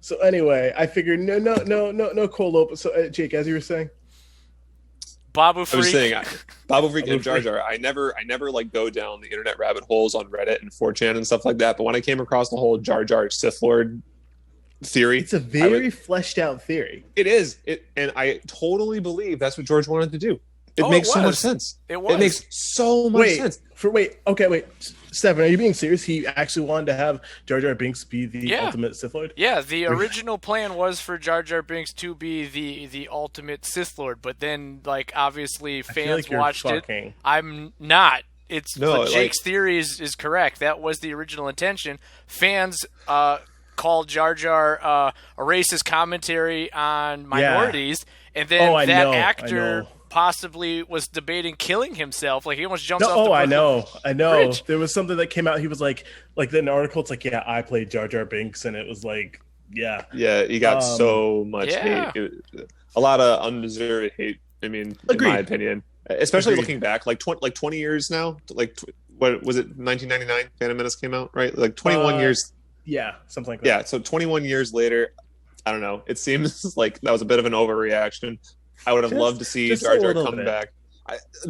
So anyway, I figured no cold open. So Jake, as you were saying, Babu I was saying, Freak. Babu Freak Babu and Jar Freak. Jar. I never like go down the internet rabbit holes on Reddit and 4chan and stuff like that. But when I came across the whole Jar Jar Sith Lord theory, It's a I was very fleshed out theory. it is it, and I totally believe that's what George wanted to do. It Oh, it makes so much was. sense. It was. It makes so much sense. Wait. Stefan, are you being serious? He actually wanted to have Jar Jar Binks be the Yeah. ultimate Sith Lord? Yeah, the original plan was for Jar Jar Binks to be the ultimate Sith Lord, but then like obviously feel fans like you're watched fucking. it. I'm not. It's No, but Jake's theory is correct. That was the original intention. Fans called Jar Jar a racist commentary on minorities, and then I that know. actor possibly was debating killing himself. Like he almost jumps No, off the I know. bridge. There was something that came out. He was like an article. It's like, yeah, I played Jar Jar Binks, and it was like, yeah, Yeah, you got so much yeah. hate. A lot of undeserved hate. I mean, in my opinion, especially Agreed. looking back, like 20 years now. What was it? 1999, Phantom Menace came out, right? Like 21 years. yeah, something like that. Yeah, so 21 years later, I don't know. It seems like that was a bit of an overreaction. I would have loved to see just Jar a Jar little come bit. back.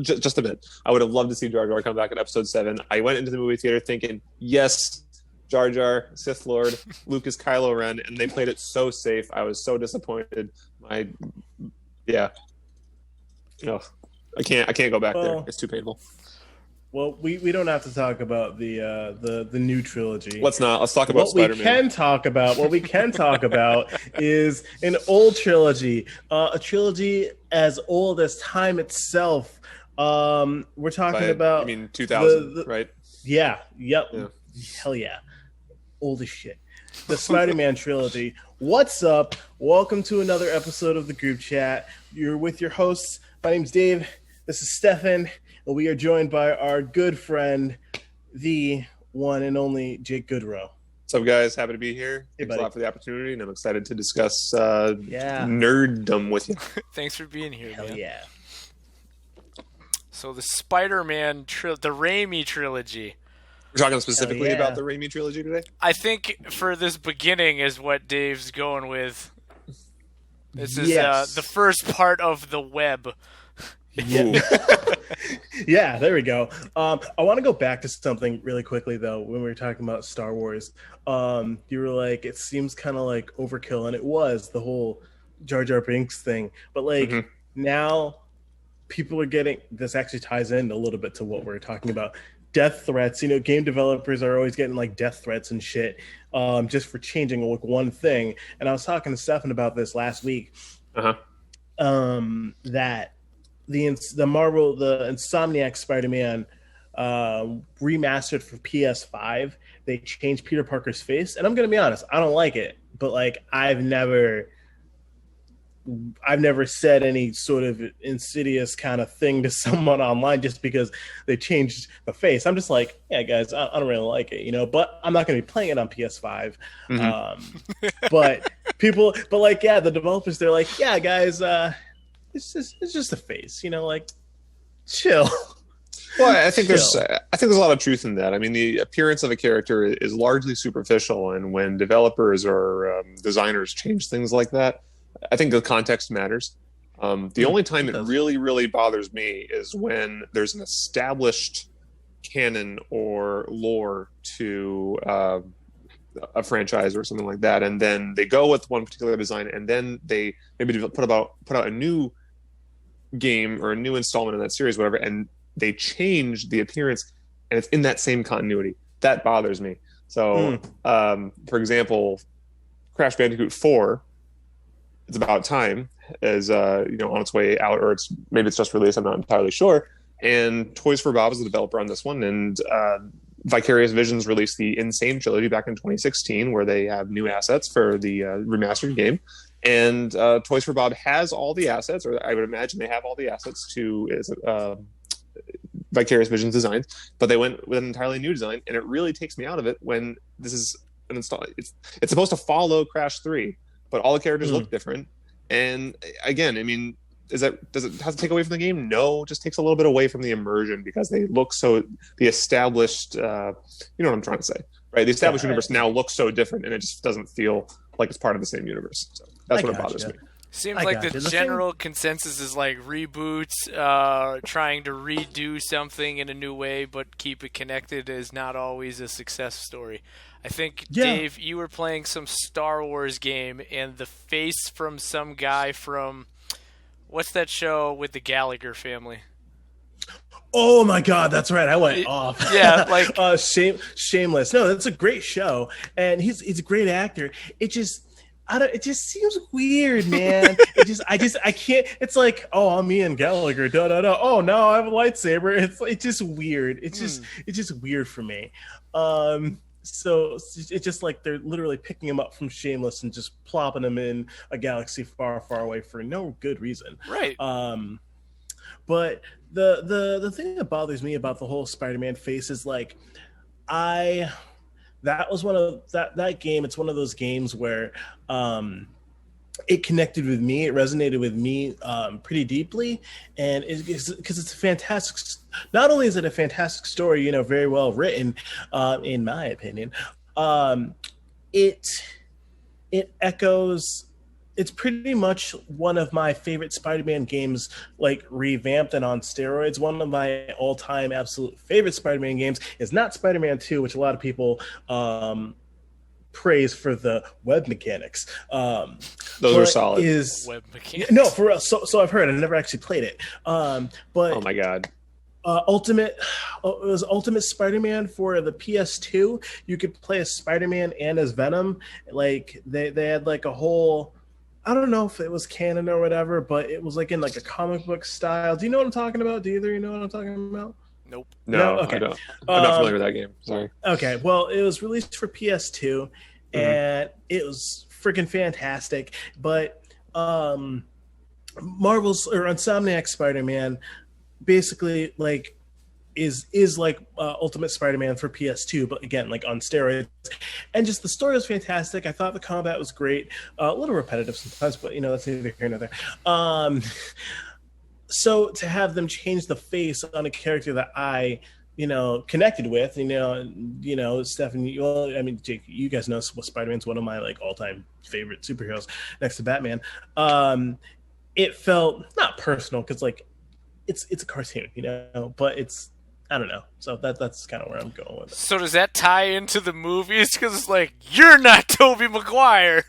Just a bit. I would have loved to see Jar Jar come back in Episode 7. I went into the movie theater thinking, yes, Jar Jar, Sith Lord, Luke is Kylo Ren, and they played it so safe. I was so disappointed. Yeah. No, I can't go back there. It's too painful. Well, we don't have to talk about the new trilogy. Let's not. Let's talk about What we Spider-Man. can talk about is an old trilogy, a trilogy as old as time itself. We're talking about. I mean, 2000, right? Yeah. Yep. Yeah. Hell yeah. Old as shit. The Spider-Man trilogy. What's up? Welcome to another episode of the group chat. You're with your hosts. My name's Dave. This is Stefan. And we are joined by our good friend, the one and only Jake Goudreau. What's up, guys? Happy to be here. Hey, Thanks buddy. a lot for the opportunity, and I'm excited to discuss Yeah. nerddom with you. Thanks for being here, Hell man. yeah. So the Spider-Man the Raimi trilogy. We're talking specifically yeah. about the Raimi trilogy today. I think for this beginning is what Dave's going with. This is Yes. the first part of the web. Yeah. Yeah, there we go. I want to go back to something really quickly, though, when we were talking about Star Wars. You were like, it seems kind of like overkill, and it was the whole Jar Jar Binks thing. But like now people are getting, this actually ties in a little bit to what we're talking about. Death threats, game developers are always getting like death threats and shit just for changing like one thing. And I was talking to Stefan about this last week. That the Marvel, the Insomniac Spider-Man remastered for PS5, they changed Peter Parker's face, and I'm gonna be honest, I don't like it. But like, I've never said any sort of insidious kind of thing to someone online just because they changed the face. I'm just like, yeah, guys, I don't really like it, But I'm not gonna be playing it on PS5. But the developers, they're like, yeah, guys, it's just a face, like, chill. Well, I think there's a lot of truth in that. I mean, the appearance of a character is largely superficial, and when developers or designers change things like that, I think the context matters. The only time it really, really bothers me is when there's an established canon or lore to a franchise or something like that, and then they go with one particular design, and then they maybe put out a new game or a new installment in that series, whatever, and they change the appearance, and it's in that same continuity. That bothers me. So, for example, Crash Bandicoot 4, it's about time, is on its way out, or maybe it's just released. I'm not entirely sure. And Toys for Bob is the developer on this one, and Vicarious Visions released the Insane trilogy back in 2016, where they have new assets for the remastered game. And Toys for Bob has all the assets, or I would imagine they have all the assets to Vicarious Visions designs, but they went with an entirely new design, and it really takes me out of it when this is an install. It's supposed to follow Crash 3, but all the characters look different. And again, I mean, does it have to take away from the game? No, it just takes a little bit away from the immersion because they look so the established. You know what I'm trying to say, right? The established universe now looks so different, and it just doesn't feel like it's part of the same universe. So that's what bothers me. Seems like the general consensus is like reboots, trying to redo something in a new way but keep it connected is not always a success story. I think, Dave, you were playing some Star Wars game, and the face from some guy from, what's that show with the Gallagher family? Oh my God, that's right. I went off. Yeah, like Shameless. No, that's a great show, and he's a great actor. It just seems weird, man. I can't. It's like, oh, I'm Ian Gallagher. Da da da. Oh, now I have a lightsaber. It's just weird. It's just weird for me. So it's just like they're literally picking him up from Shameless and just plopping him in a galaxy far, far away for no good reason. Right. But the thing that bothers me about the whole Spider-Man face is like, that was one of that game. It's one of those games where it connected with me. It resonated with me pretty deeply, and because it's a fantastic. Not only is it a fantastic story, very well written, in my opinion, it echoes. It's pretty much one of my favorite Spider-Man games, like revamped and on steroids. One of my all-time absolute favorite Spider-Man games is not Spider-Man 2, which a lot of people praise for the web mechanics. Those are solid. Web mechanics? No, for real. So I've heard. I never actually played it. But oh my God. It was Ultimate Spider-Man for the PS2. You could play as Spider-Man and as Venom. Like they had like a whole. I don't know if it was canon or whatever, but it was like in like a comic book style. Do you know what I'm talking about? Do either of you know what I'm talking about? Nope. No, okay. I don't. I'm not familiar with that game. Sorry. Okay, well, it was released for PS2, and it was freaking fantastic. But Marvel's or Insomniac Spider-Man basically like is like Ultimate Spider-Man for PS2, but again, like on steroids. And just the story was fantastic. I thought the combat was great. A little repetitive sometimes, but that's neither here nor there. So to have them change the face on a character that I, connected with, Stephanie, well, I mean, Jake, you guys know Spider-Man's one of my like all-time favorite superheroes next to Batman. It felt not personal because like it's a cartoon, but it's, I don't know. So that's kind of where I'm going with it. So does that tie into the movies? Because it's like, you're not Tobey Maguire.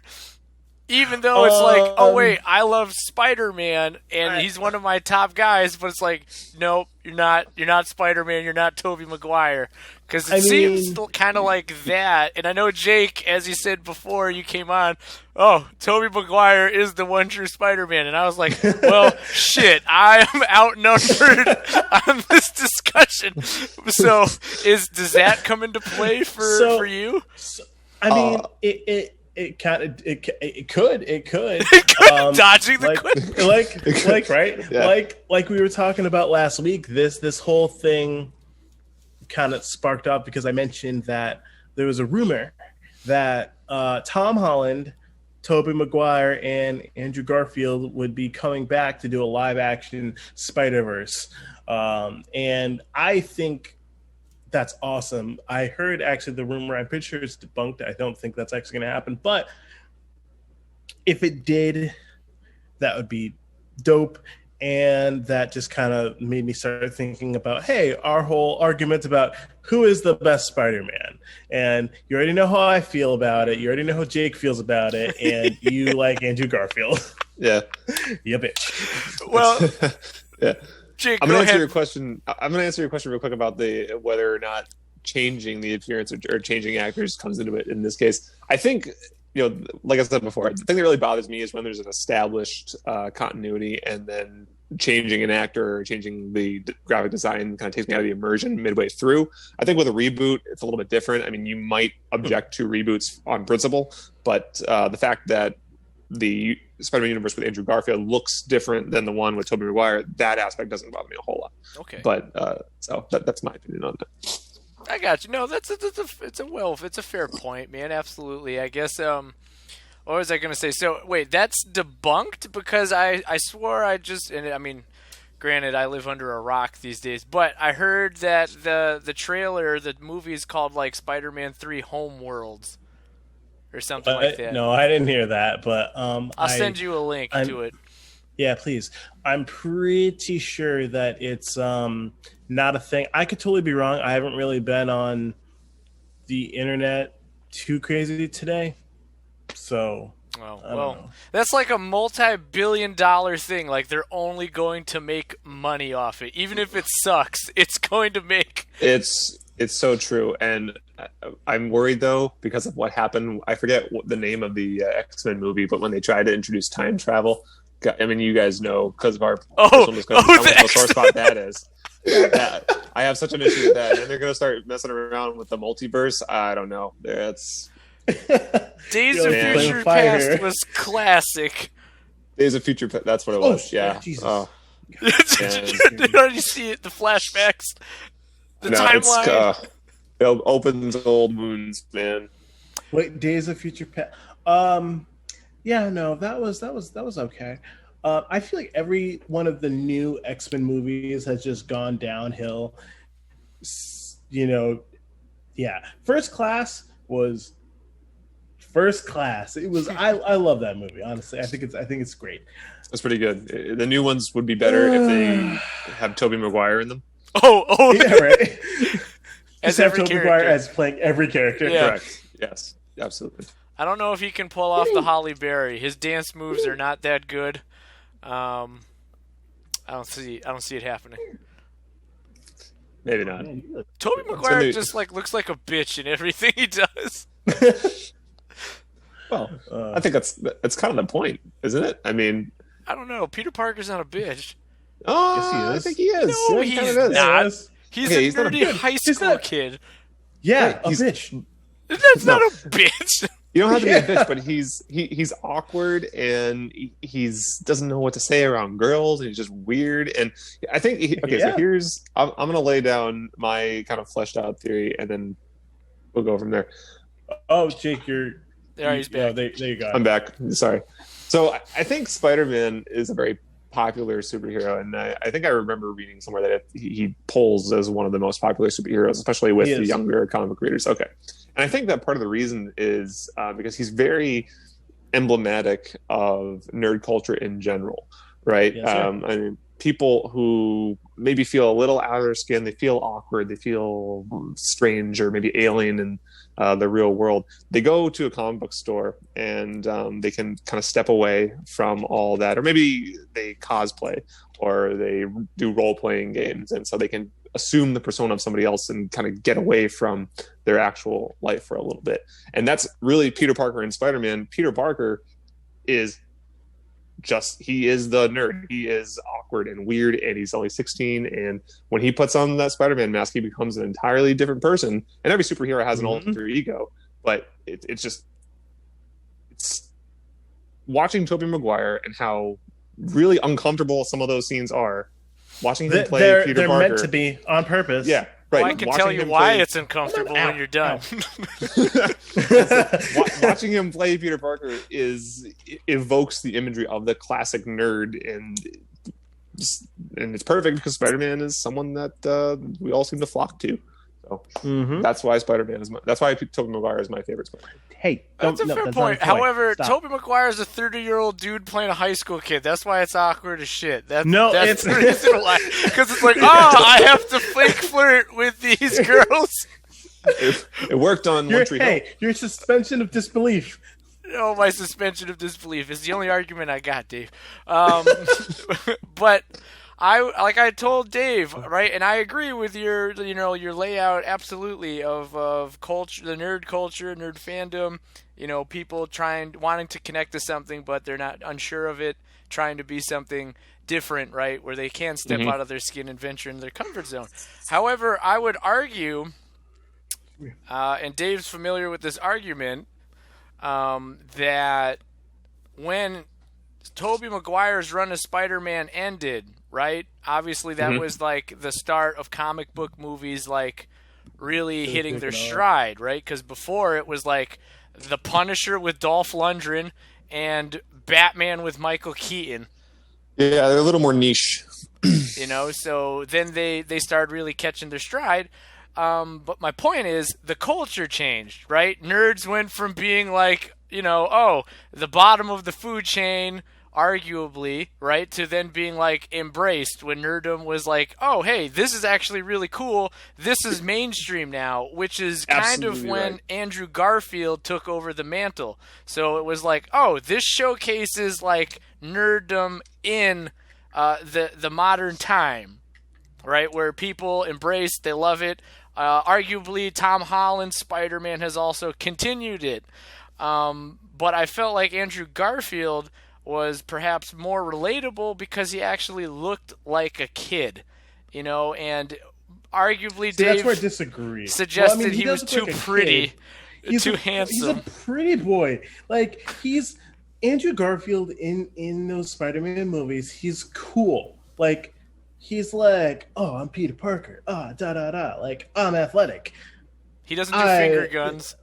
Even though it's like, oh, wait, I love Spider-Man, and he's one of my top guys, but it's like, nope, you're not Spider-Man, you're not Tobey Maguire. Because it seems kind of like that. And I know, Jake, as you said before you came on, oh, Tobey Maguire is the one true Spider-Man. And I was like, well, shit, I am outnumbered on this discussion. So does that come into play for you? I mean, it could dodging the like right yeah. like we were talking about last week. This whole thing kind of sparked up because I mentioned that there was a rumor that Tom Holland, Tobey Maguire, and Andrew Garfield would be coming back to do a live action Spider-Verse, and I think that's awesome. I heard actually the rumor. I'm pretty sure it's debunked. I don't think that's actually going to happen. But if it did, that would be dope. And that just kind of made me start thinking about, hey, our whole argument about who is the best Spider-Man. And you already know how I feel about it. You already know how Jake feels about it. And you like Andrew Garfield. Yeah. Yeah, bitch. Well, yeah. Jake, I'm going to answer your question. I'm going to answer your question real quick about whether or not changing the appearance or changing actors comes into it in this case. I think, like I said before, the thing that really bothers me is when there's an established continuity and then changing an actor or changing the graphic design kind of takes me out of the immersion midway through. I think with a reboot, it's a little bit different. I mean, you might object to reboots on principle, but the fact that the Spider-Man universe with Andrew Garfield looks different than the one with Tobey Maguire, that aspect doesn't bother me a whole lot. Okay. But so that's my opinion on that. I got you. No, it's a fair point, man. Absolutely. I guess what was I going to say? So wait, that's debunked because I swore and I mean, granted, I live under a rock these days, but I heard that the trailer, the movie is called like Spider-Man 3 Home Worlds. or something like that. No, I didn't hear that, but I'll send you a link to it. Yeah, please. I'm pretty sure that it's not a thing. I could totally be wrong. I haven't really been on the internet too crazy today, so Oh, I don't well, know. that's like a multi-billion-dollar thing. Like they're only going to make money off it, even if it sucks. It's going to make. It's so true, and I'm worried though because of what happened. I forget what the name of the X-Men movie, but when they tried to introduce time travel, I mean, you guys know because of our personal discussion how much of a sore spot that is. I have such an issue with that, and they're going to start messing around with the multiverse. I don't know. That's Days of Future Past was classic. Days of Future Past. That's what it was. Yeah. Jesus. You see it, the flashbacks, the timeline. It opens old wounds, man. Wait, Days of Future Past. Yeah, no, that was okay. I feel like every one of the new X-Men movies has just gone downhill. You know, yeah. First Class was First Class. It was. I love that movie. Honestly, I think it's great. It's pretty good. The new ones would be better if they have Tobey Maguire in them. Oh, yeah, right. As have Tobey Maguire as playing every character. Yeah. Correct. Yes, absolutely. I don't know if he can pull off the Halle Berry. His dance moves are not that good. I don't see it happening. Maybe not. Tobey Maguire just looks like a bitch in everything he does. Well, I think that's kind of the point, isn't it? I mean, I don't know. Peter Parker's not a bitch. Oh, yes, he is. I think he is. No, yeah, he's not. He's a he's not a nerdy bitch. high school kid. Yeah, Right, a bitch. That's not a bitch. You don't have to be a bitch, but he's awkward and he's doesn't know what to say around girls. And he's just weird. And I think so I'm gonna lay down my kind of fleshed out theory, and then we'll go from there. Oh, Jake, he's back. Yeah, there you go. I'm back. Sorry. So I think Spider-Man is a very popular superhero, and I think I remember reading somewhere that he polls as one of the most popular superheroes, especially with the younger comic book readers. Okay. And I think that part of the reason is because he's very emblematic of nerd culture in general, right? Yes, I mean, people who maybe feel a little out of their skin, they feel awkward, they feel strange or maybe alien in the real world. They go to a comic book store and they can kind of step away from all that, or maybe they cosplay or they do role-playing games, and so they can assume the persona of somebody else and kind of get away from their actual life for a little bit. And that's really Peter Parker and Spider-Man. Peter Parker is he is the nerd. He is awkward and weird, and he's only 16. And when he puts on that Spider-Man mask, he becomes an entirely different person. And every superhero has an alter ego, but it's watching Tobey Maguire and how really uncomfortable some of those scenes are. Watching him play Peter they're Parker, meant to be on purpose. Yeah, right. Well, I can tell you why it's uncomfortable when you're done. Watching him play Peter Parker evokes the imagery of the classic nerd, and it's perfect because Spider-Man is someone that we all seem to flock to. So that's why that's why Tobey Maguire is my favorite Spider-Man. Hey, that's a fair point. However, Tobey Maguire is a 30-year-old dude playing a high school kid. That's why it's awkward as shit. That's the reason why. Because it's like, I have to fake flirt with these girls. It worked on One Tree Hill. Hey, your suspension of disbelief. Oh, my suspension of disbelief is the only argument I got, Dave. But I told Dave, right, and I agree with your layout absolutely of culture, the nerd culture, nerd fandom. People wanting to connect to something, but they're not unsure of it, trying to be something different, right, where they can step out of their skin and venture into their comfort zone. However, I would argue, and Dave's familiar with this argument, that when Tobey Maguire's run as Spider-Man ended, right? Obviously, that was like the start of comic book movies, like really hitting their stride, right? Because before it was like The Punisher with Dolph Lundgren and Batman with Michael Keaton. Yeah, they're a little more niche. So then they started really catching their stride. But my point is, the culture changed, right? Nerds went from being like, oh, the bottom of the food chain, arguably, right, to then being like embraced when nerddom was like, oh, hey, this is actually really cool. This is mainstream now, which is kind of Absolutely when right. Andrew Garfield took over the mantle. So it was like, oh, this showcases like nerddom in the modern time, right, where people embrace, they love it. Arguably, Tom Holland's Spider-Man has also continued it. But I felt like Andrew Garfield was perhaps more relatable because he actually looked like a kid, and arguably See, that's Dave where I disagree. suggested he was does too look like a pretty, kid. too He's a handsome. pretty boy. Like, he's Andrew Garfield in those Spider-Man movies. He's cool. Like, he's like, oh, I'm Peter Parker. Ah, da da da. Like, I'm athletic. He doesn't do finger guns.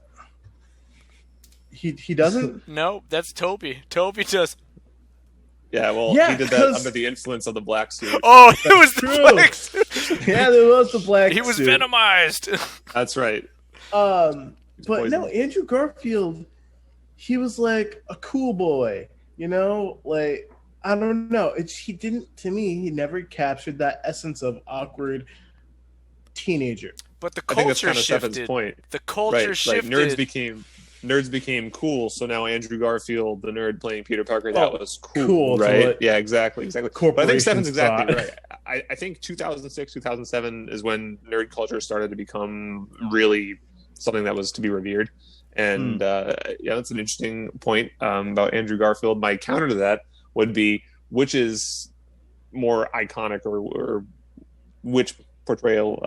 He doesn't. No, that's Toby. Toby just. Yeah, well, Yeah, he did that 'cause- under the influence of the black suit. Oh, it was the true. black suit. Yeah, there was the black. He was suit. venomized. That's right. But poisoned. no, Andrew Garfield, he was like a cool boy, like, I don't know. He didn't, to me, he never captured that essence of awkward teenager. But the I think that's culture kind of shifted. Stefan's point. The culture Right, shifted. Nerds became cool. So now Andrew Garfield, the nerd playing Peter Parker, that Oh, was cool, cool to right? what Yeah, exactly. But I think Stefan's corporations exactly thought. right. I think 2006, 2007 is when nerd culture started to become really something that was to be revered. And yeah, that's an interesting point about Andrew Garfield. My counter to that would be, which is more iconic, or which portrayal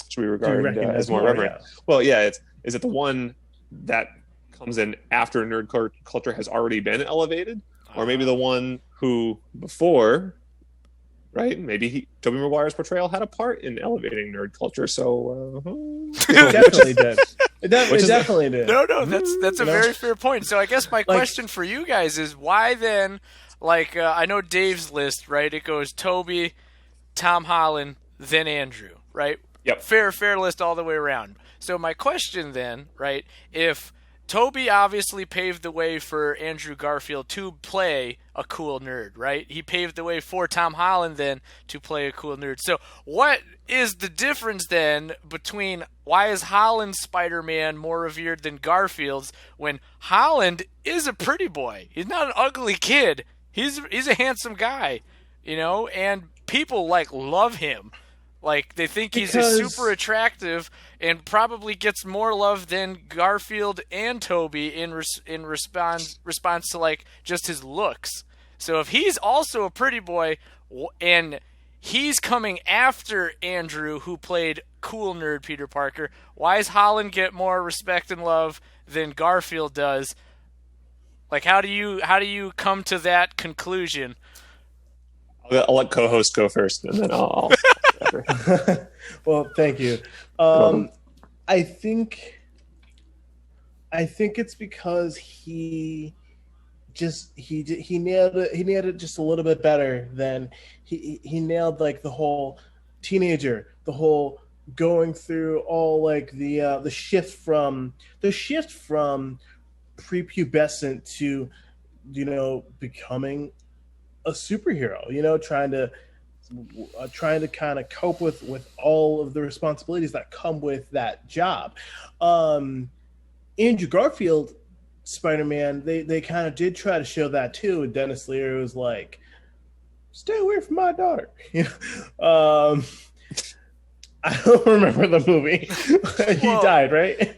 should we regard as more reverent? Yeah. Well, yeah, is it the one that comes in after nerd culture has already been elevated, or maybe the one who before, right? Maybe Tobey Maguire's portrayal had a part in elevating nerd culture. So It definitely did. It definitely did. No, that's a very fair point. So I guess my question for you guys is, why then? Like, I know Dave's list, right? It goes Toby, Tom Holland, then Andrew, right? Yep. Fair list all the way around. So my question then, right, if Toby obviously paved the way for Andrew Garfield to play a cool nerd, right? He paved the way for Tom Holland then to play a cool nerd. So what is the difference then between, why is Holland's Spider-Man more revered than Garfield's when Holland is a pretty boy? He's not an ugly kid. He's a handsome guy, and people love him. Like, they think he's super attractive and probably gets more love than Garfield and Toby in response to, like, just his looks. So if he's also a pretty boy and he's coming after Andrew, who played cool nerd Peter Parker, why does Holland get more respect and love than Garfield does? Like, how do you come to that conclusion? I'll let co-host go first, and then I'll Well, thank you. I think it's because he nailed it. He nailed it just a little bit better than he nailed, like, the whole teenager, the whole going through all, like, the shift from prepubescent to becoming a superhero, trying to kind of cope with all of the responsibilities that come with that job. Andrew Garfield Spider-Man, they kind of did try to show that too, and Dennis Leary was like, stay away from my daughter. I don't remember the movie. He died, right?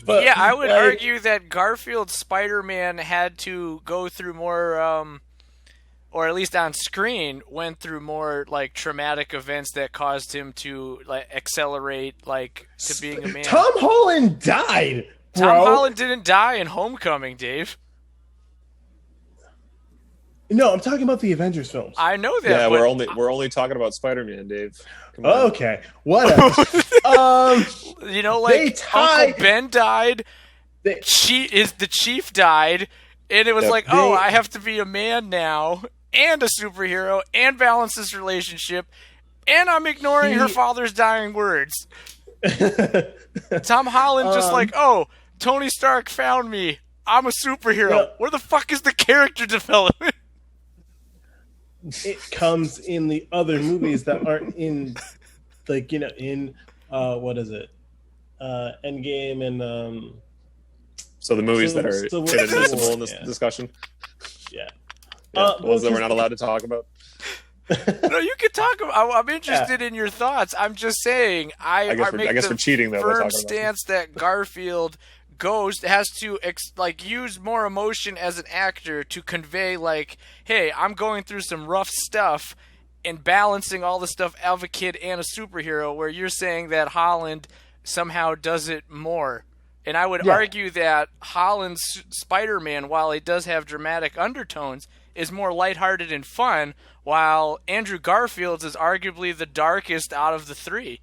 But, yeah, I would argue that Garfield's Spider-Man had to go through more, or at least on screen, went through more, like, traumatic events that caused him to, like, accelerate, like, to being a man. Tom Holland died, bro. Tom Holland didn't die in Homecoming, Dave. No, I'm talking about the Avengers films. I know that. Yeah, but we're only talking about Spider-Man, Dave. Come on. Okay, whatever. Uncle Ben died. The chief died, and it was I have to be a man now and a superhero and balance this relationship, and I'm ignoring her father's dying words. Tom Holland just like, um, oh, Tony Stark found me. I'm a superhero. well, Where the fuck is the character development? it comes in the other movies that aren't in, like, in what is it, Endgame and So the movies that Civil, are Civil, Civil inadmissible War, in this yeah, discussion, yeah. the Well, ones that we're not allowed to talk about. No, you can talk about. I'm interested in your thoughts. I'm just saying. I guess make we're the cheating though by firm talking about them. stance that Garfield has to use more emotion as an actor to convey like, hey, I'm going through some rough stuff, and balancing all the stuff of a kid and a superhero. Where you're saying that Holland somehow does it more. And I would Yeah. argue that Holland's Spider-Man, while he does have dramatic undertones, is more lighthearted and fun, while Andrew Garfield's is arguably the darkest out of the three.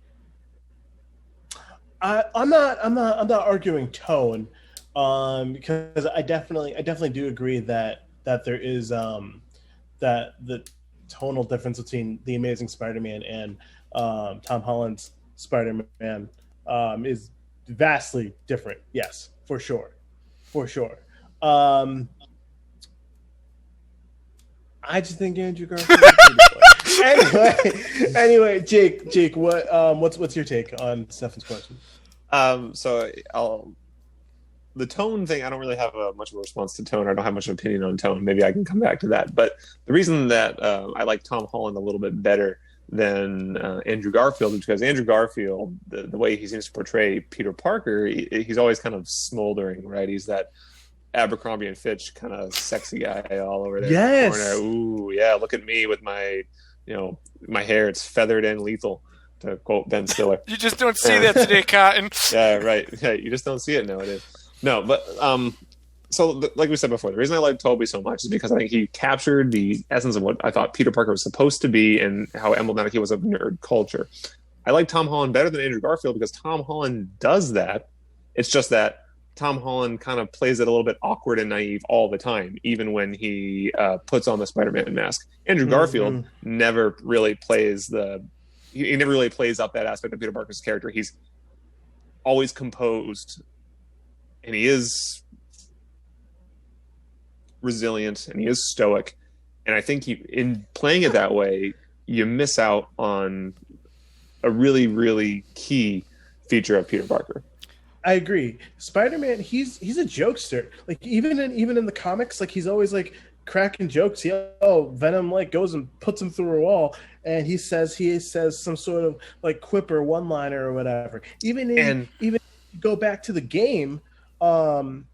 I'm not arguing tone, because I definitely do agree that there is that the tonal difference between the Amazing Spider-Man and Tom Holland's Spider-Man is vastly different. Yes, for sure, for sure. Um, I just think Andrew Garfield. Anyway, Jake, what's your take on Stefan's question? So the tone thing, I don't really have much of a response to tone. I don't have much of an opinion on tone. Maybe I can come back to that. But the reason that I like Tom Holland a little bit better than Andrew Garfield is because Andrew Garfield, the way he seems to portray Peter Parker, he's always kind of smoldering, right? He's that Abercrombie and Fitch kind of sexy guy all over there. Yes. In the corner. Ooh, yeah, look at me with my, my hair. It's feathered and lethal, to quote Ben Stiller. You just don't see that today, Cotton. Yeah, right. Yeah, you just don't see it nowadays. No, but like we said before, the reason I like Tobey so much is because I think he captured the essence of what I thought Peter Parker was supposed to be and how emblematic he was of nerd culture. I like Tom Holland better than Andrew Garfield because Tom Holland does that. It's just that Tom Holland kind of plays it a little bit awkward and naive all the time, even when he puts on the Spider-Man mask. Andrew Garfield never really plays he never really plays up that aspect of Peter Parker's character. He's always composed, and he is resilient, and he is stoic. And I think in playing it that way, you miss out on a really, really key feature of Peter Parker. I agree. Spider-Man, he's a jokester. Like even in the comics, like he's always like cracking jokes. Venom like goes and puts him through a wall, and he says some sort of like quip or one-liner or whatever. Even go back to the game. When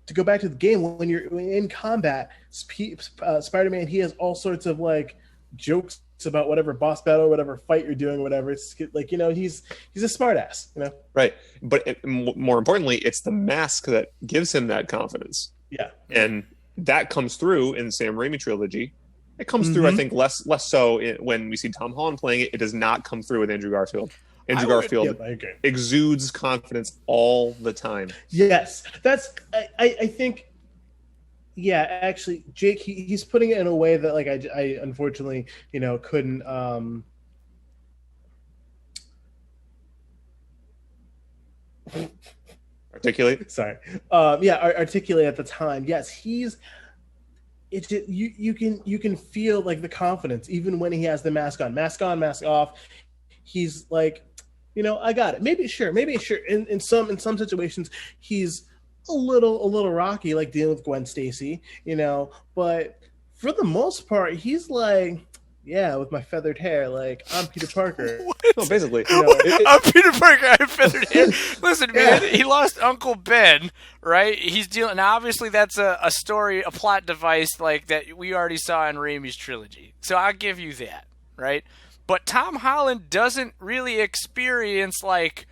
you're in combat, Spider-Man, he has all sorts of like jokes about whatever boss battle, whatever fight you're doing, whatever. It's like, he's a smartass, Right. But more importantly, it's the mask that gives him that confidence. Yeah. And that comes through in the Sam Raimi trilogy. It comes through, I think, less so when we see Tom Holland playing it. It does not come through with Andrew Garfield. Andrew Garfield exudes confidence all the time. Yes. I think, yeah, actually, Jake, he's putting it in a way that like I unfortunately, couldn't articulate. Sorry. Articulate at the time. Yes, you can feel like the confidence even when he has the mask on, mask off. He's like, I got it. Maybe sure. In some situations, he's a little rocky, like dealing with Gwen Stacy, but for the most part, he's like, yeah, with my feathered hair, like I'm Peter Parker. No, basically, I'm Peter Parker. I have feathered hair. Listen, man, he lost Uncle Ben, right? He's dealing. Now, obviously, that's a story, a plot device like that we already saw in Raimi's trilogy. So I'll give you that, right? But Tom Holland doesn't really experience like,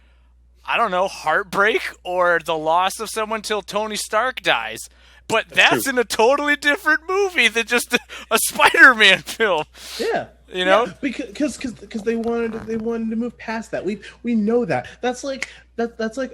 I don't know, heartbreak or the loss of someone till Tony Stark dies. But that's in a totally different movie than just a Spider-Man film. Yeah. You Yeah, know? because they wanted to move past that. We know that. That's like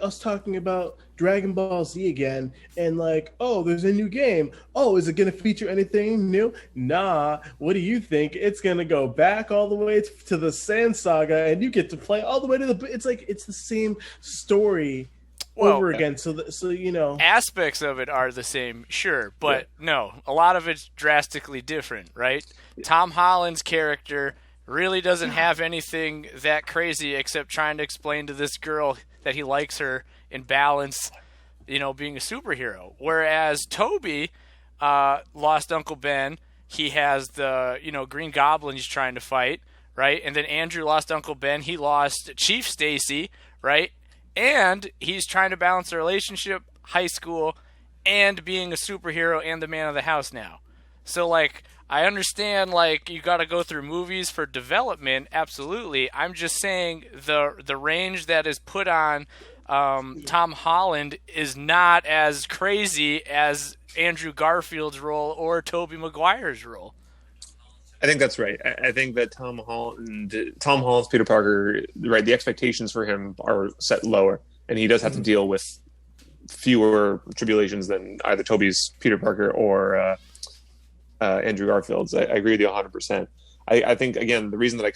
us talking about Dragon Ball Z again, and like, oh, there's a new game. Oh, is it going to feature anything new? Nah. What do you think? It's going to go back all the way to the Sand Saga, and you get to play all the way to the. It's like it's the same story Well, over again. So you know. aspects of it are the same, sure, but no, a lot of it's drastically different, right? Tom Holland's character really doesn't have anything that crazy except trying to explain to this girl that he likes her in balance, being a superhero. Whereas Toby lost Uncle Ben. He has the, Green Goblin he's trying to fight, right? And then Andrew lost Uncle Ben. He lost Chief Stacy, right? And he's trying to balance a relationship, high school, and being a superhero and the man of the house now. So, like, I understand, like, you got to go through movies for development, absolutely. I'm just saying the range that is put on Tom Holland is not as crazy as Andrew Garfield's role or Tobey Maguire's role. I think that's right. I think that Tom Holland's Peter Parker, right? The expectations for him are set lower, and he does have to deal with fewer tribulations than either Tobey's Peter Parker or Andrew Garfield's. I agree with you 100%. I think again the reason that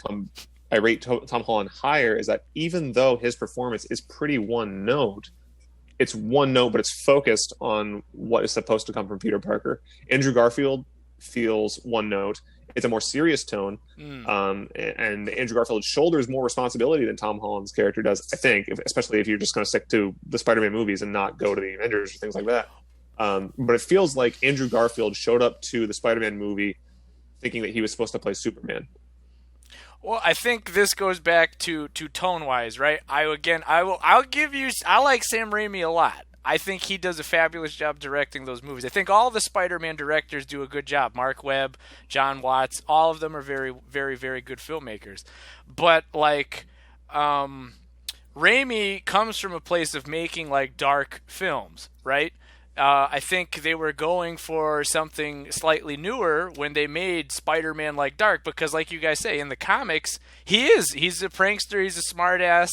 I rate Tom Holland higher is that even though his performance is pretty one note, it's one note, but it's focused on what is supposed to come from Peter Parker. Andrew Garfield feels one note. It's a more serious tone, and Andrew Garfield shoulders more responsibility than Tom Holland's character does, I think, especially if you're just going to stick to the Spider-Man movies and not go to the Avengers or things like that. But it feels like Andrew Garfield showed up to the Spider-Man movie thinking that he was supposed to play Superman. Well, I think this goes back to tone-wise, right? I like Sam Raimi a lot. I think he does a fabulous job directing those movies. I think all the Spider-Man directors do a good job. Mark Webb, John Watts, all of them are very, very, very good filmmakers. But, like, Raimi comes from a place of making, like, dark films, right? I think they were going for something slightly newer when they made Spider-Man like dark, because like you guys say, in the comics, he's a prankster, he's a smartass,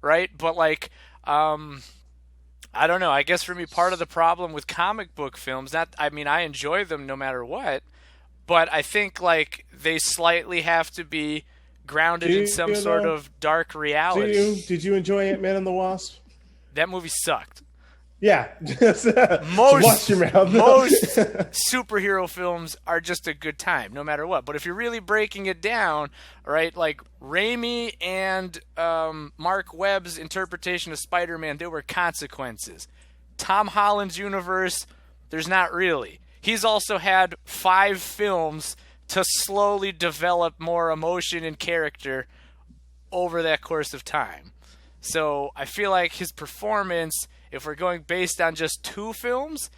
right? But like, I don't know. I guess for me, part of the problem with comic book films, I enjoy them no matter what, but I think like they slightly have to be grounded in some sort of dark reality. Did you enjoy Ant-Man and the Wasp? That movie sucked. Yeah. Most watch your mouth. most superhero films are just a good time, no matter what. But if you're really breaking it down, right, like Raimi and Mark Webb's interpretation of Spider-Man, there were consequences. Tom Holland's universe, there's not really. He's also had 5 films to slowly develop more emotion and character over that course of time. So I feel like his performance, if we're going based on just 2 films,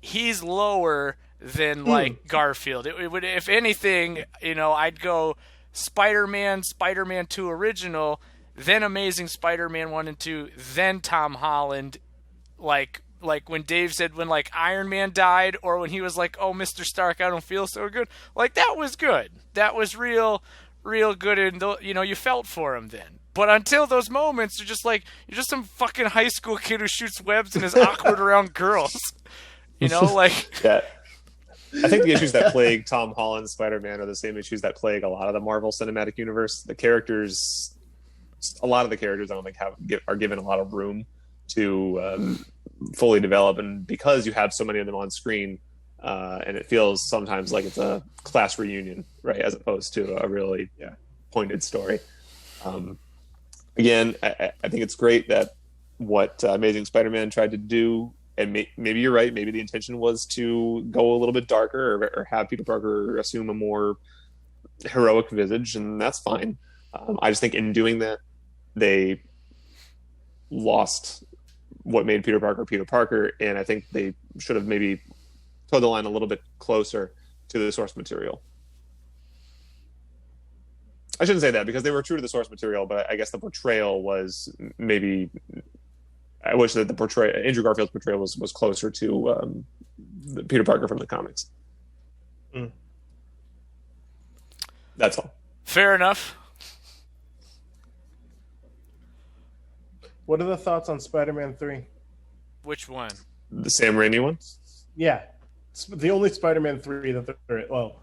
he's lower than like Garfield. It would, if anything, I'd go Spider-Man, Spider-Man 2 original, then Amazing Spider-Man 1 and 2, then Tom Holland. Like when Dave said when like Iron Man died, or when he was like, "Oh, Mr. Stark, I don't feel so good." Like that was good. That was real good, and you felt for him then. But until those moments, you're just some fucking high school kid who shoots webs and is awkward around girls. Like... Yeah. I think the issues that plague Tom Holland's Spider-Man are the same issues that plague a lot of the Marvel Cinematic Universe. A lot of the characters I don't think are given a lot of room to fully develop. And because you have so many of them on screen, and it feels sometimes like it's a class reunion, right, as opposed to a really pointed story. Again, I think it's great that what Amazing Spider-Man tried to do, and maybe you're right, maybe the intention was to go a little bit darker or have Peter Parker assume a more heroic visage, and that's fine. I just think in doing that, they lost what made Peter Parker, and I think they should have maybe towed the line a little bit closer to the source material. I shouldn't say that because they were true to the source material, but I guess the portrayal was maybe. I wish that Andrew Garfield's portrayal was closer to Peter Parker from the comics. That's all. Fair enough. What are the thoughts on Spider-Man 3? Which one? The Sam Raimi one? Yeah. It's the only Spider-Man 3 that there. Well,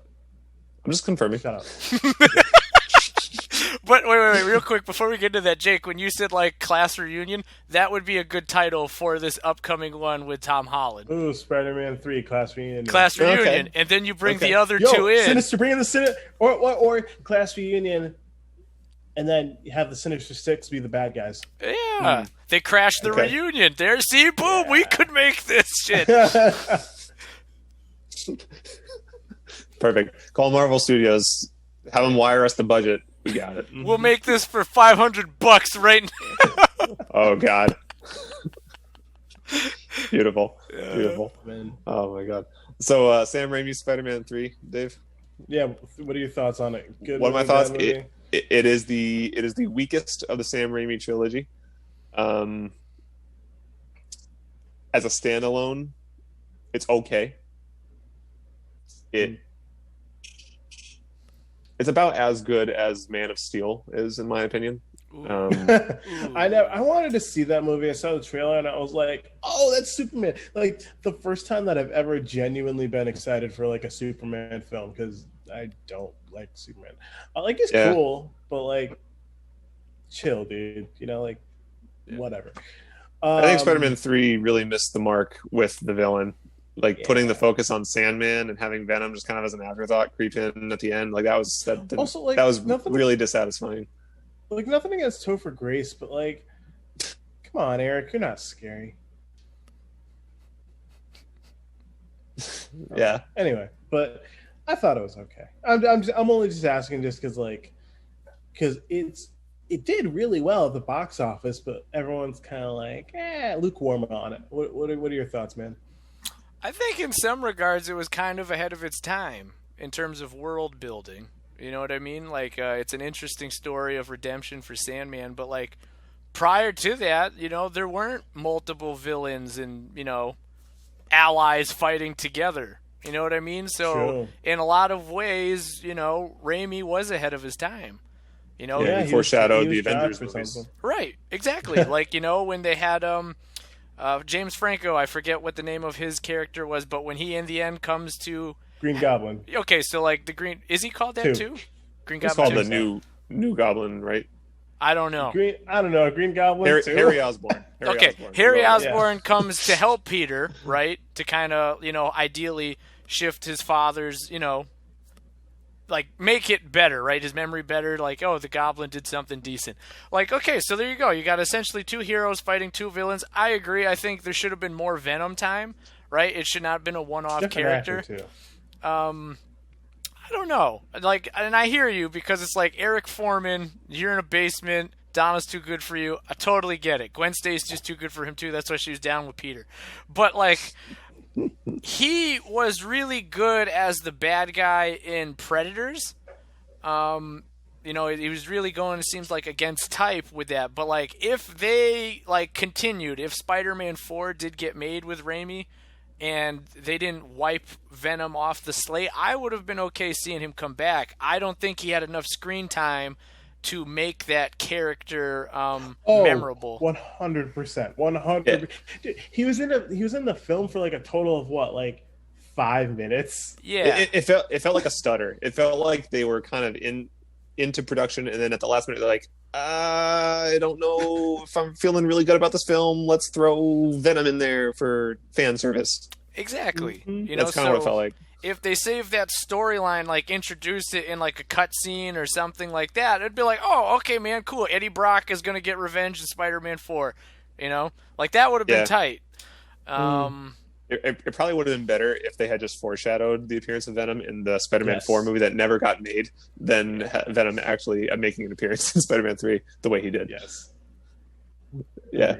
I'm just confirming. shut up. But wait, real quick before we get into that, Jake, when you said like class reunion, that would be a good title for this upcoming one with Tom Holland. Ooh, Spider-Man 3 class reunion. Class reunion, Okay. and then you bring Okay. the other two in. Sinister, bring in the Sinister, or class reunion, and then you have the Sinister Six be the bad guys. Yeah, they crashed the Okay. reunion. There, see, boom, we could make this shit. Perfect. Call Marvel Studios. Have them wire us the budget. We got it. We'll make this for $500 right now. Oh God. Beautiful. Beautiful. Man. Oh my God. So Sam Raimi's Spider-Man 3, Dave. Yeah, what are your thoughts on it? Good. What are my movie, thoughts? bad movie? It is the weakest of the Sam Raimi trilogy. As a standalone, it's okay. It's about as good as Man of Steel is, in my opinion. I wanted to see that movie. I saw the trailer and I was like, "Oh, that's Superman!" Like the first time that I've ever genuinely been excited for like a Superman film because I don't like Superman. I like he's cool, but like, chill, dude. You know, like whatever. I think Spider-Man 3 really missed the mark with the villain. Like putting the focus on Sandman and having Venom just kind of as an afterthought creep in at the end, like that was Also, like, that was nothing- really dissatisfying. Like nothing against Topher Grace, but like, come on, Eric, you're not scary. Yeah. Anyway, but I thought it was okay. I'm only just asking just because it did really well at the box office, but everyone's kind of like lukewarm on it. What are your thoughts, man? I think in some regards it was kind of ahead of its time in terms of world building. You know what I mean? Like, it's an interesting story of redemption for Sandman, but like prior to that, you know, there weren't multiple villains and, you know, allies fighting together. You know what I mean? So True. in a lot of ways, you know, Raimi was ahead of his time. You know, Yeah, he foreshadowed the Avengers movies. something. right? Exactly. Like, you know, when they had James Franco, I forget what the name of his character was, but when he in the end comes to Green Goblin. okay, so like the green is he called that Two. too? Green It's Goblin called too? the new Goblin, right? I don't know. I don't know. Green Goblin. too? Harry Osborn. Harry Well, Osborn comes to help Peter, right? To kind of, you know, ideally shift his father's, you know, like make it better, right? His memory better. Like, oh, the Goblin did something decent. Like, okay, so there you go. You got essentially two heroes fighting two villains. I agree. I think there should have been more Venom time, right? It should not have been a one-off Different character. actor, too. I don't know. Like, and I hear you because it's like Eric Foreman, you're in a basement, Donna's too good for you. I totally get it. Gwen Stacy's just too good for him too. That's why she was down with Peter. But like, he was really good as the bad guy in Predators. You know, he was really going, it seems like, against type with that. But like, if they like continued, if Spider-Man 4 did get made with Raimi, and they didn't wipe Venom off the slate, I would have been okay seeing him come back. I don't think he had enough screen time to make that character memorable. 100%. 100. He was in the film for like a total of what, like 5 minutes? Yeah. It felt like a stutter. It felt like they were kind of into production, and then at the last minute they're like, I don't know if I'm feeling really good about this film. Let's throw Venom in there for fan service. Exactly. Mm-hmm. You know, That's kind of what it felt like. If they saved that storyline, like introduce it in like a cutscene or something like that, it'd be like, oh, okay, man, cool. Eddie Brock is gonna get revenge in Spider-Man 4. You know, like that would have been tight. It probably would have been better if they had just foreshadowed the appearance of Venom in the Spider-Man 4 movie that never got made than Venom actually making an appearance in Spider-Man 3 the way he did. Yes. Yeah.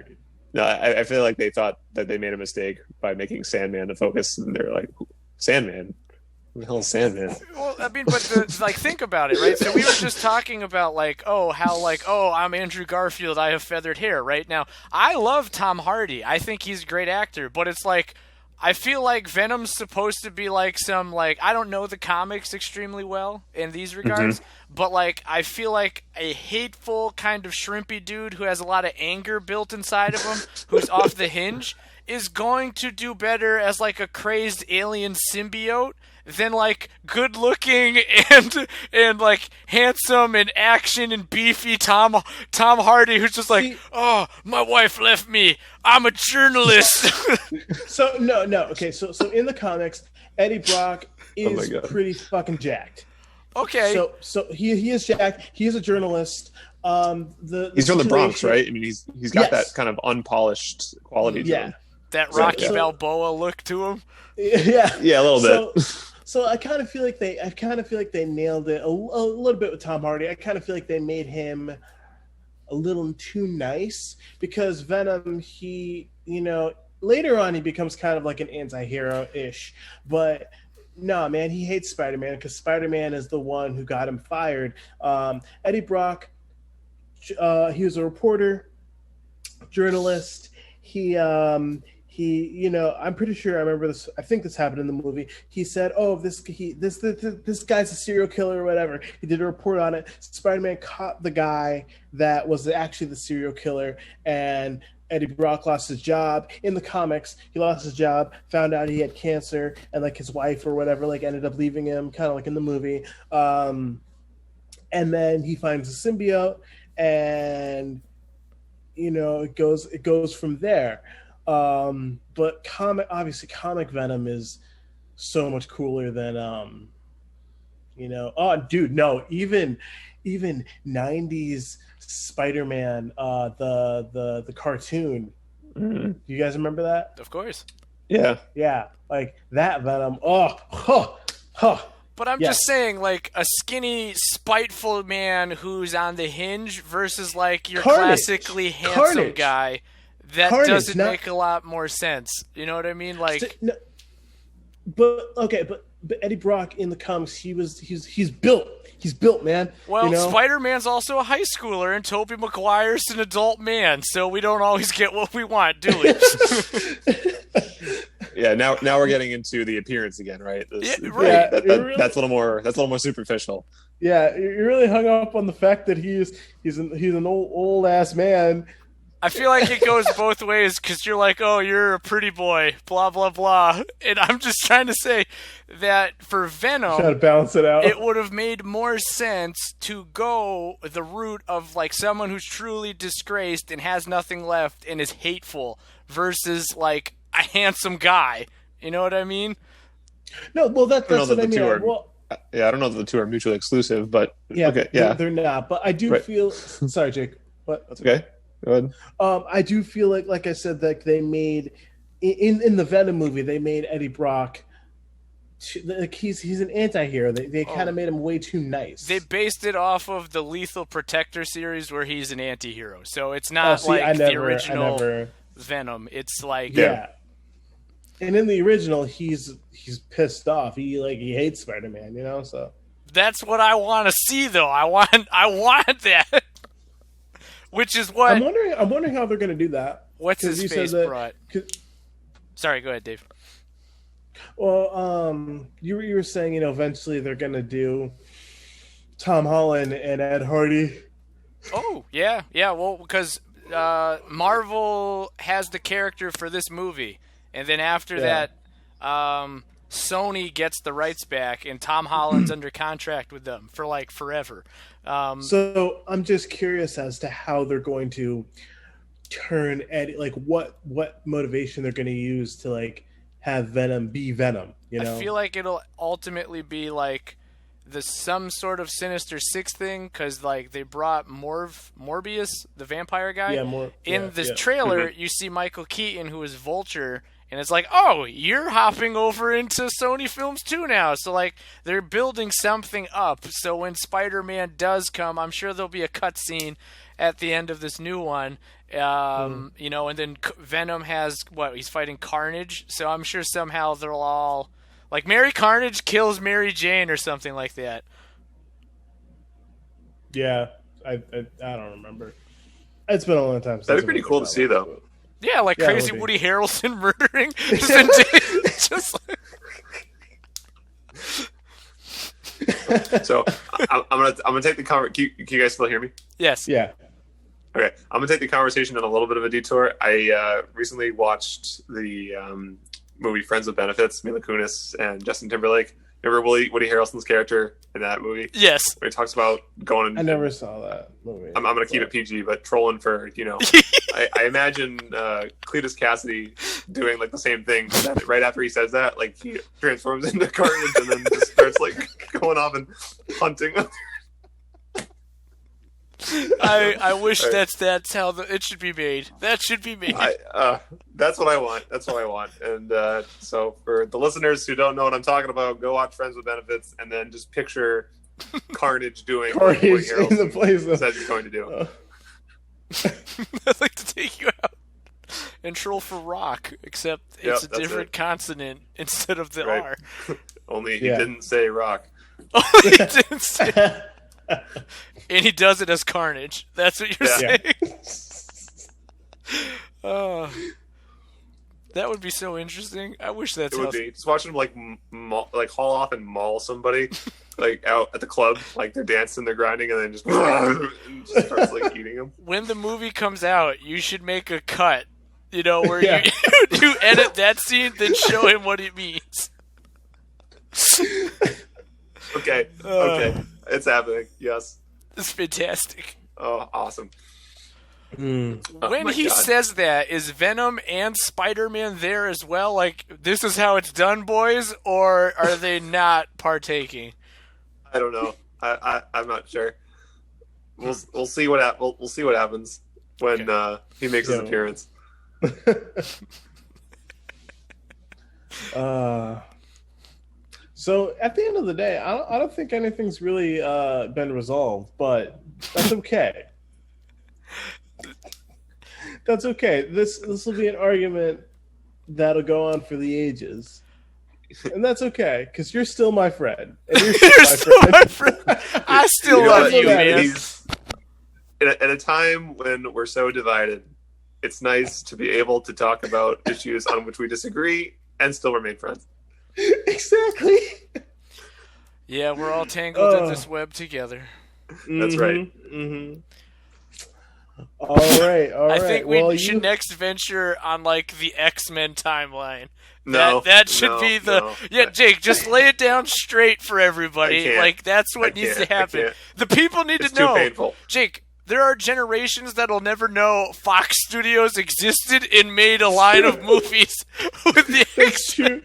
No, I feel like they thought that they made a mistake by making Sandman the focus, and they're like, Sandman? Who the hell is Sandman? Well, I mean, but like, think about it, right? So we were just talking about like, I'm Andrew Garfield, I have feathered hair, right? Now, I love Tom Hardy. I think he's a great actor, but it's like, I feel like Venom's supposed to be like some, like, I don't know the comics extremely well in these regards, but like I feel like a hateful kind of shrimpy dude who has a lot of anger built inside of him, who's off the hinge, is going to do better as like a crazed alien symbiote than like good looking and like handsome and action and beefy Tom Hardy, who's just like, oh, my wife left me, I'm a journalist. So no, okay. So in the comics, Eddie Brock is pretty fucking jacked. Okay. So he is jacked. He is a journalist. He's from the Bronx, right? I mean, he's got that kind of unpolished quality to him. That Rocky Balboa look to him. Yeah, a little bit. So I kind of feel like they nailed it a little bit with Tom Hardy. I kind of feel like they made him a little too nice, because Venom, later on he becomes kind of like an anti-hero-ish, but no, man, he hates Spider-Man because Spider-Man is the one who got him fired. Eddie Brock, he was a reporter, journalist. He I'm pretty sure I remember this. I think this happened in the movie. He said, "Oh, this guy's a serial killer or whatever." He did a report on it. Spider-Man caught the guy that was actually the serial killer, and Eddie Brock lost his job. In the comics, he lost his job, found out he had cancer, and like his wife or whatever like ended up leaving him, kind of like in the movie. And then he finds a symbiote, and it goes from there. But comic Venom is so much cooler than even 90s Spider-Man, the cartoon. Do you guys remember that? Of course. Yeah, like that Venom. But I'm just saying, like, a skinny, spiteful man who's on the hinge versus like your classically handsome guy. That doesn't make a lot more sense. You know what I mean? Like, but Eddie Brock in the comics, he's built. He's built, man. Well, Spider-Man's also a high schooler, and Tobey Maguire's an adult man, so we don't always get what we want, do we? Yeah, now we're getting into the appearance again, right? Right. That's a little more superficial. Yeah, you're really hung up on the fact that he's an old ass man. I feel like it goes both ways, because you're like, oh, you're a pretty boy, blah, blah, blah. And I'm just trying to say that for Venom, trying to balance it out, it would have made more sense to go the route of like someone who's truly disgraced and has nothing left and is hateful versus like a handsome guy. You know what I mean? No, well, that's what I mean. I don't know that the two are mutually exclusive, but they're not. But I do feel. Sorry, Jake. What? That's okay. Go ahead. I do feel like I said, that they made in the Venom movie, they made Eddie Brock like he's an anti-hero. They kind of made him way too nice. They based it off of the Lethal Protector series where he's an anti-hero. So it's not the original Venom. It's like And in the original, he's pissed off. He hates Spider-Man, so. That's what I want to see, though. I want that. Which is what I'm wondering how they're going to do that. What's his face brought? Sorry, go ahead, Dave. Well, you were saying, eventually they're going to do Tom Holland and Ed Hardy. Oh, yeah. Well, because Marvel has the character for this movie, and then after that, Sony gets the rights back, and Tom Holland's under contract with them for forever. So I'm just curious as to how they're going to turn Eddie, what motivation they're going to use to have Venom be Venom. I feel like it'll ultimately be some sort of Sinister Six thing, because they brought Morbius, the vampire guy. In this trailer, you see Michael Keaton, who is Vulture. And it's oh, you're hopping over into Sony films too now. So, they're building something up. So when Spider-Man does come, I'm sure there'll be a cutscene at the end of this new one. And then Venom has, he's fighting Carnage. So I'm sure somehow they'll all... Mary Carnage kills Mary Jane or something like that. Yeah, I don't remember. It's been a long time since... That'd be pretty cool to see, though. Yeah, like Yeah, crazy Woody. Woody Harrelson murdering. Just like, So I'm gonna take the conversation. Can you guys still hear me? yes. Yeah. Okay, I'm gonna take the conversation on a little bit of a detour. I recently watched the movie Friends with Benefits, Mila Kunis and Justin Timberlake. Remember Woody Harrelson's character in that movie? Yes. Where he talks about going. I never saw that movie. I'm gonna keep it PG, but trolling for I imagine Cletus Cassidy doing like the same thing. Right after he says that, like he transforms into Carnage and then just starts like going off and hunting. I wish that's how it should be made. That should be made. That's what I want. That's what I want. And so for the listeners who don't know what I'm talking about, go watch Friends with Benefits and then just picture Carnage doing what Woody Carnage in the Harrelson place of... said he's going to do. I'd like to take you out and troll for rock, except it's a different consonant instead of the Right. R. Only he didn't say rock. Oh, he didn't say. And he does it as Carnage. That's what you're saying? That would be so interesting. I wish that's It would be. Just watching him like haul off and maul somebody like out at the club, like they're dancing, they're grinding, and then just, and just starts like eating them. When the movie comes out, you should make a cut, where you edit that scene, then show him what it means. Okay. It's happening. Yes. It's fantastic. Oh, awesome. When he says that, is Venom and Spider-Man there as well? Like, this is how it's done, boys? Or are they not partaking? I don't know. I'm not sure. We'll see what we'll see what happens when he makes his appearance. So at the end of the day, I don't think anything's really been resolved, but that's okay. That's okay. This will be an argument that'll go on for the ages, and that's okay because you're still my friend. And you're still my friend. I still love you, man. At a time when we're so divided, it's nice to be able to talk about issues on which we disagree and still remain friends. Exactly. Yeah, we're all tangled in this web together. That's right. Mm-hmm. All right. I think we should next venture on like the X-Men timeline. No, that should be the Jake. Just lay it down straight for everybody. Like that's what needs to happen. The people need to know. Too painful. Jake, there are generations that'll never know Fox Studios existed and made a line of movies with the X-Men.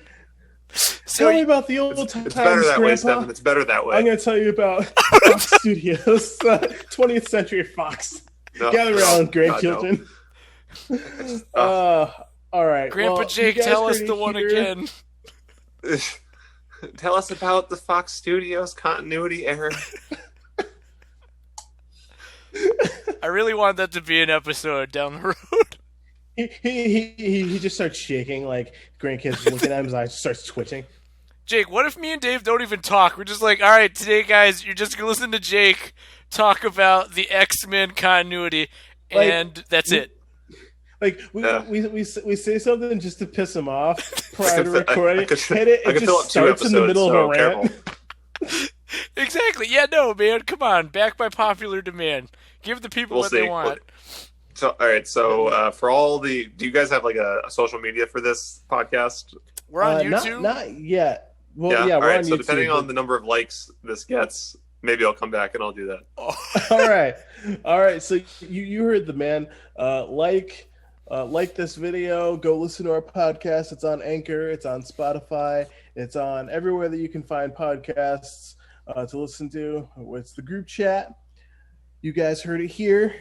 Tell me about the old times, it's better that Grandpa. way, Stephen. It's better that way. I'm going to tell you about Fox Studios, 20th Century Fox. Gather around, grandchildren. All right. Grandpa Jake, tell us the one again. Tell us about the Fox Studios continuity error. I really want that to be an episode down the road. He just starts shaking, like grandkids looking at him, his eyes starts twitching. Jake, what if me and Dave don't even talk? We're just like, all right, today, guys, you're just going to listen to Jake talk about the X-Men continuity, and that's it. Like, we say something just to piss him off prior to recording, and it just starts in the middle of a rant. Exactly. Yeah, no, man, come on. Back by popular demand. Give the people what they want. So, all right. So, for all do you guys have like a social media for this podcast? We're on YouTube. Not yet. Well, yeah. We're on so YouTube, depending on the number of likes this gets, maybe I'll come back and I'll do that. All right. So you heard the man. Like this video. Go listen to our podcast. It's on Anchor. It's on Spotify. It's on everywhere that you can find podcasts to listen to. It's the group chat. You guys heard it here.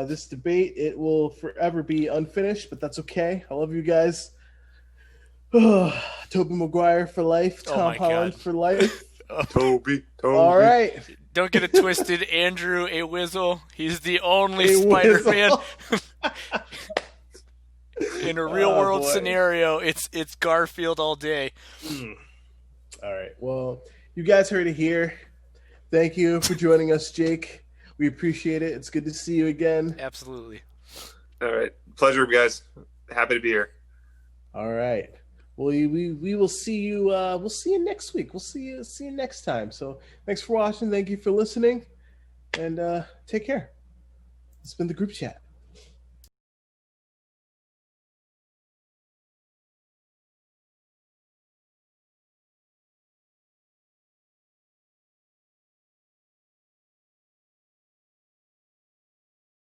This debate, it will forever be unfinished, but that's okay. I love you guys. Tobey Maguire for life. Tom Holland for life. Toby. All right. Don't get it twisted. Andrew A. Wizzle. He's the only Spider-Man. In a real-world scenario, it's Garfield all day. All right. Well, you guys heard it here. Thank you for joining us, Jake. We appreciate it. It's good to see you again. Absolutely. All right. Pleasure, guys. Happy to be here. All right. Well, we will see you. We'll see you next week. We'll see you next time. So thanks for watching. Thank you for listening, and take care. It's been the group chat.